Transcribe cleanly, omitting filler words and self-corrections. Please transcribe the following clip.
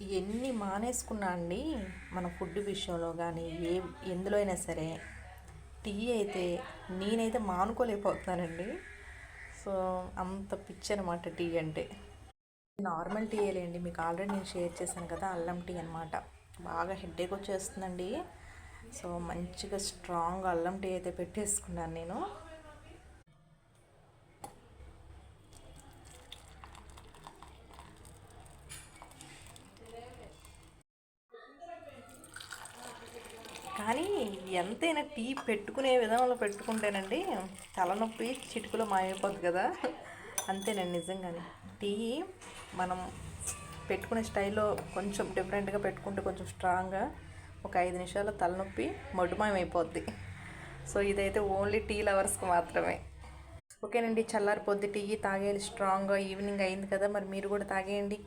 ఎన్ని మానేసుకున్నా అండి మన ఫుడ్ విషయంలో కానీ ఎందులో అయినా సరే టీ అయితే నేనైతే మానుకోలేకపోతున్నానండి. సో అంత పిచ్చి అనమాట టీ అంటే. నార్మల్ టీ లేండి, మీకు ఆల్రెడీ నేను షేర్ చేశాను కదా, అల్లం టీ అనమాట. బాగా హెడేక్ వచ్చేస్తుందండి. సో మంచిగా స్ట్రాంగ్ అల్లం టీ అయితే పెట్టేసుకున్నాను నేను. కానీ ఎంతైనా టీ పెట్టుకునే విధంలో పెట్టుకుంటేనండి తలనొప్పి చిటికలో మాయమైపోద్ది కదా. అంతేనండి నిజంగానే. టీ మనం పెట్టుకునే స్టైల్లో కొంచెం డిఫరెంట్గా పెట్టుకుంటే కొంచెం స్ట్రాంగ్గా ఒక 5 నిమిషాల్లో తలనొప్పి మటుమాయమైపోద్ది. సో ఇదైతే ఓన్లీ టీ లవర్స్కి మాత్రమే. ఓకేనండి, చల్లారిపోద్ది టీ తాగేయాలి స్ట్రాంగ్గా. ఈవినింగ్ అయింది కదా, మరి మీరు కూడా తాగేయండి.